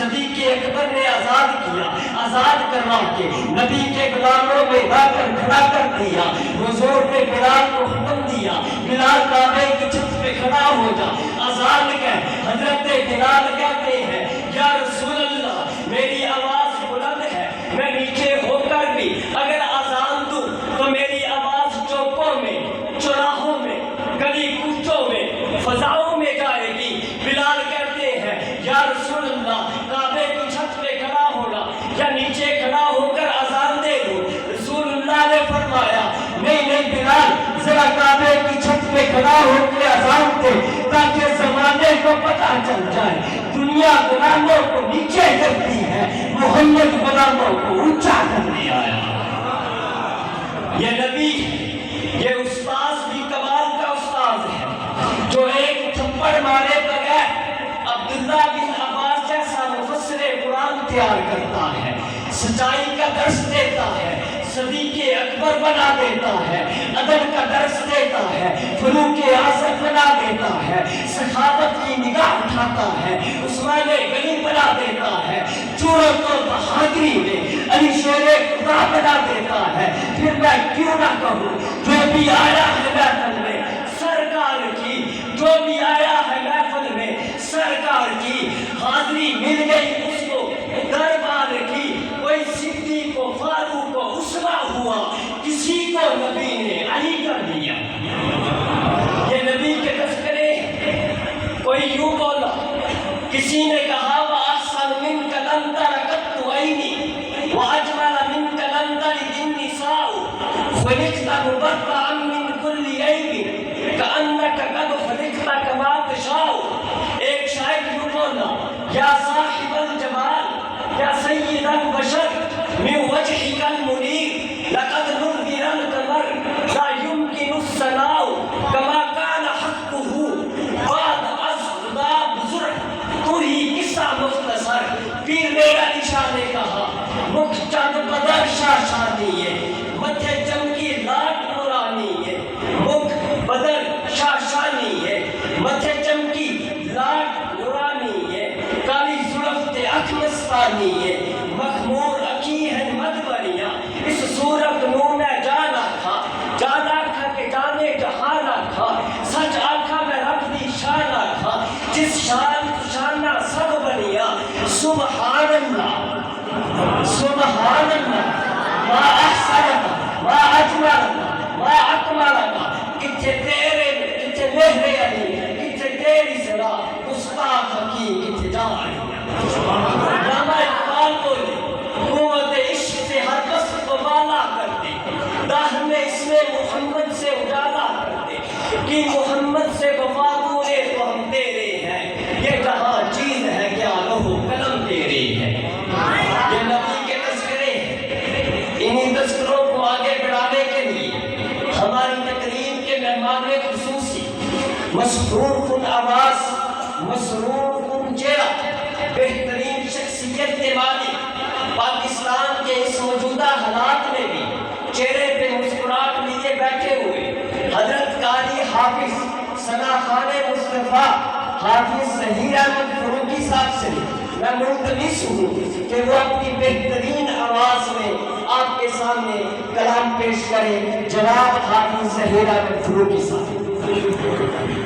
صدیق اکبر نے آزاد کیا، آزاد کروا کے نبی کے غلاموں میں لا کر کھڑا کر دیا۔ حضور نے بلال کو حکم دیا، بلال کعبے کی چھت پہ کھڑا ہو جا، آزاد کر۔ حضرت بلال کہتے ہیں یا رسول اللہ میری آواز بلند ہے، میں نیچے ہو کر بھی اگر آزان دوں تو میری آواز چوکوں میں، چوراہوں میں، گلی کوچوں میں، فضاؤں میں جائے گی۔ بلال کہتے ہیں یا رسول اللہ کعبے کی چھت پہ کھڑا ہونا یا نیچے کھڑا ہو کر اذان دے دو۔ رسول اللہ نے فرمایا نہیں نہیں بلال، ذرا کعبے کی چھت پہ کھڑا ہو کے اذان دے تاکہ زمانے کو پتہ چل جائے دنیا غلاموں کو نیچے کرتی ہے، محمد غلاموں کو اونچا کرنے آیا۔ یہ نبی، یہ استاذ بھی کمال کا استاذ ہے جو ایک تھپڑ مارے بغیر عبداللہ بن عباس جیسا مفسر قرآن تیار کرتا ہے، سچائی کا درس دیتا ہے، صدیق اکبر بنا دیتا ہے، ادب کا درس دیتا ہے، فروغ اعظم بنا دیتا ہے، سخاوت کی نگاہ اٹھاتا ہے، عثمان غنی بنا دیتا ہے، جرأت و بہادری میں علی شیر خدا بنا دیتا ہے۔ پھر میں کیوں نہ کہوں جو بھی آیا ہے محفل میں سرکار کی، جو بھی آیا ہے محفل میں سرکار کی حاضری مل گئی اس کو دربار کی، کوئی صدیق و فاروق و اسوہ ہوا، کسی کو نبی نے علی کر دیا۔ یہ نبی کے تذکرے، کوئی یوں بولا، کسی نے کہا وَأَحْسَنُ مِنْكَ لَمْ تَرَ قَطُّ عَيْنِي وَأَجْمَلَ مِنْكَ لَمْ تَلِدِ النِّسَاءُ خُلِقْتَ مُبَرَّأً مِنْ كُلِّ عَيْبٍ كَأَنَّكَ قَدْ خُلِقْتَ كَمَا تَشَاءُ۔ ایک شاعر یوں بولا یا صاحب الجمال یا سید البشر من وجهك المنیر لقد نذر القمر لا يمكن الثناء كما كان حقه بعد از خدا بزرگ تو ہی قصہ مختصر۔ پیر میرا نشاہ نے کہا مکھ چند بدر شاشانی ہے، متھے چمکی لاٹ نورانی ہے، مکھ بدر شاشانی ہے، متھے چمکی لاٹ نورانی ہے، کالی زلف تے اکھ مستانی ہے، مخمور اکی ہے مدبریاں، اس صورت نو میں جان آکھا، جان آکھا کہ جانے جہان آکھا، سچ آکھا میں رب دی شان آکھا، جس شان شانہ سب بنیا۔ سبحان اللہ سبحان اللہ ما احسن ما اجمل ما اکمل۔ کتھے تیرے کتھے مہر علی، کتھے تیری ذرا گستاخ حکیم، کتھے جان علامہ اقبال بولے قوت عشق سے ہر بس کو بالا کر دے، داہم اس میں محمد سے اجالا کر دے، کہ محمد سے وفا دورے تو ہم تیرے ہیں، یہ جہاں چیز ہے کیا لوح قلم تیرے ہے۔ یہ نبی کے تذکرے ہیں، انہی تذکروں کو آگے بڑھانے کے لیے ہماری تقریب کے مہمان خصوصی مسرور کن آواز، مسرور کن چہرہ، بہترین شخصیت کے مالک، پاکستان کے اس موجودہ حالات میں بھی چہرے پہ مسکراہٹ لیے بیٹھے ہوئے حضرت قاری حافظ ثنا خان مصطفیٰ حافظ ظہیر احمد فروغی صاحب سے میں ملتمس ہوں کہ وہ اپنی بہترین آواز میں آپ کے سامنے کلام پیش کریں۔ جناب حافظ ظہیر احمد فروغی صاحب۔